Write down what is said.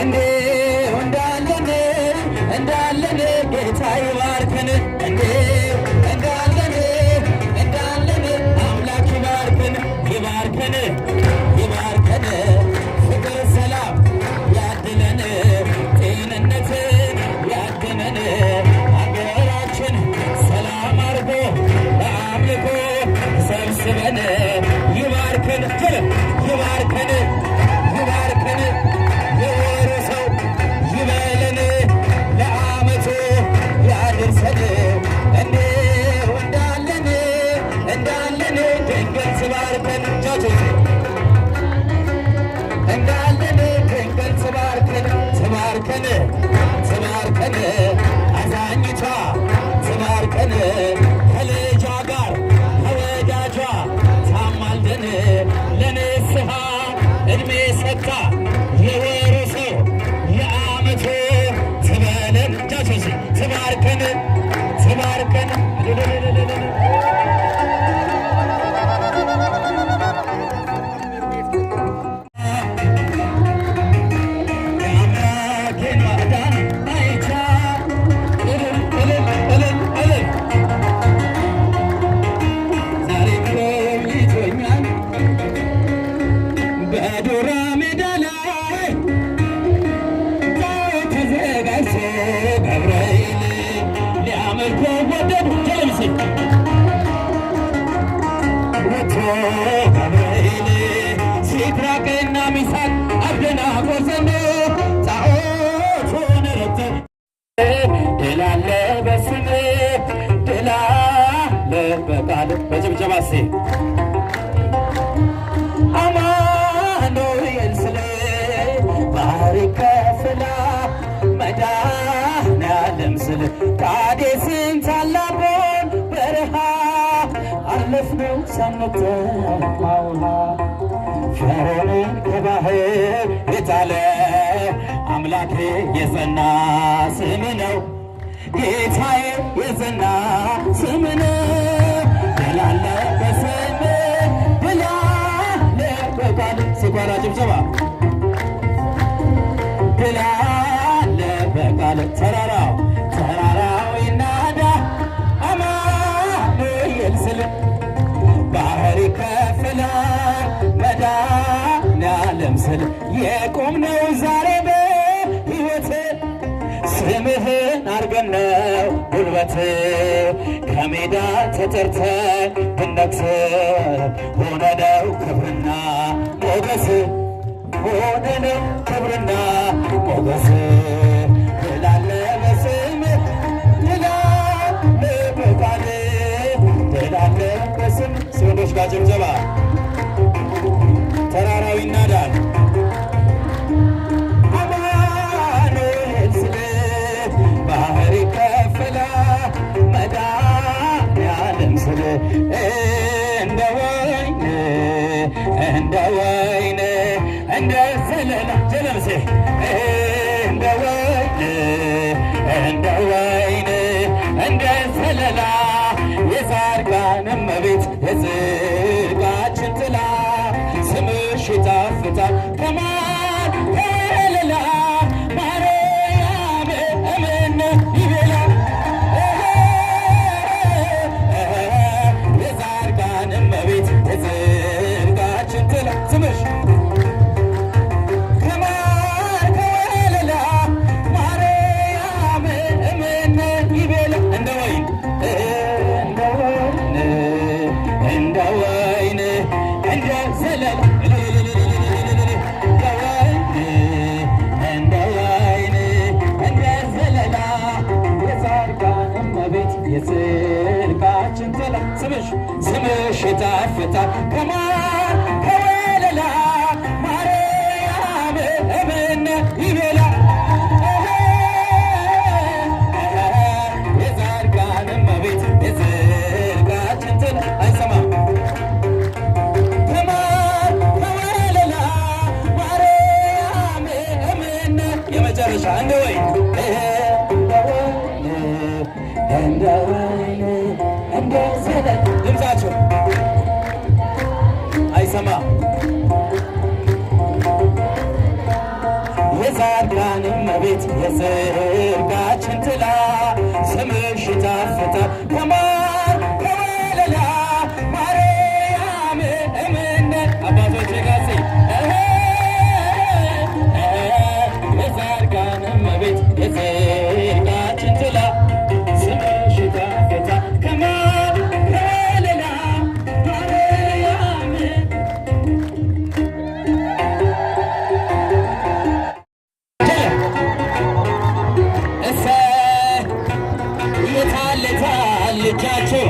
እንዴው እንዳለን እንዳለን ጌታ ይባርከን እንዴው እንዳለን እንዳለን አምላክ ይባርከን ይባርከን ይባርከን ፍቅር ሰላም ያድለን ጤንነት ያድነን አገራችን ሰላም አርጎ ለአምልኮ ሰብስበን ይባርከን ይባርከን ይባርከን የወሩ ሰው ይበለን ለዓመቱ ያድርሰን እንዴው እንዳለን እንዳለን ድንገት ትባርከን እንዳለን ድንገት ትባርከን ትባርከን ትባርከን አዛኝቷ ትባርከን ከልጇ ጋር ከወዳጇ ታማልደን ለንስሐ እድሜ ሰጥታ የወሩ ሰው የዓመቱ ትበለን ጃቾች ትባርከን ትባርከን ሲድራቅና ሚሳቅ አብደናጎ ዘንዶ ጣዖቱን ረተው ድል አለ በስምህ ድል አለ በቃልህ በጭብጨባ ሴ አማኑኤል ስለ ባህር ከፍላ መድኃኔዓለም ስለ ቃዴስን ታላቁን በረሃ አለፍነው ሳንጠማ ውሃ ፈርዖንን ከባህር የጣለ አምላኬ የጸና ስም ነው ጌታዬ የጸና ስም ነው ድል አለ በስምህ ድል አለ በቃልህ ስኳራ ጭብጨባ ድል አለ በቃልህ ተራራው ይናዳ አማኑኤል ስል ባህር ይከፍላል መድኃኔዓለም ስል የቆምነው ዛሬ በሕይወት ስምህን አርገን ነው ጉልበት ከሜዳ ተጠርተን ብነግስ ሆነነው ክብርና ሞገስ ሆነነው ክብርና ሞገስ ድል አለ በስምህ ድል አለ በቃልህ ድል አለ በስምህ ሲወዶች ጋር ጭብጨባ ተራራው ይናዳል አማኑኤል ስል ባህር ይከፍላል መድኃኔዓለም ስል እንደ ወይን እንደ ዘለላ ጀለምሴ እንደ ወይን እንደ ዘለላ የጻድቃን እመቤት የጽድቃችን ጥላ ስምሽ ይጣፍጣል ከማር ከወለላ ማርያም እምነ ይቤላ የጻድቃን እመቤት የጽድቃችን ጥላ ስምሽ ከማር ከወለላ ማርያም እምነ ይቤላ እንደ ወይን እንደ ዘለላ የጽድቃችን ጥላ ስምሽ ይጣፍጣል ከማር ከወለላ ማርያም እምነ ይቤላ የጻድቃን እመቤት የጽድቃችን ጥላ አይሰማም ከማር ከወለላ ማርያም እምነ የመጨረሻ እንደ ወይን እንደ ወይን እንደ ዘለላ ድምፃቸው አይሰማ የጻድቃን እመቤት የጽድቃችን ጥላ ስምሽ ይጣፍጣል ከማር ከወለላ ማርያም እምነ አባቶች ጋሴ የጻድቃን እመቤት የጽድቃችን ጥላ ስምሽ ይጣፍጣል ከማር ከወለላ ማርያም ልጃቸው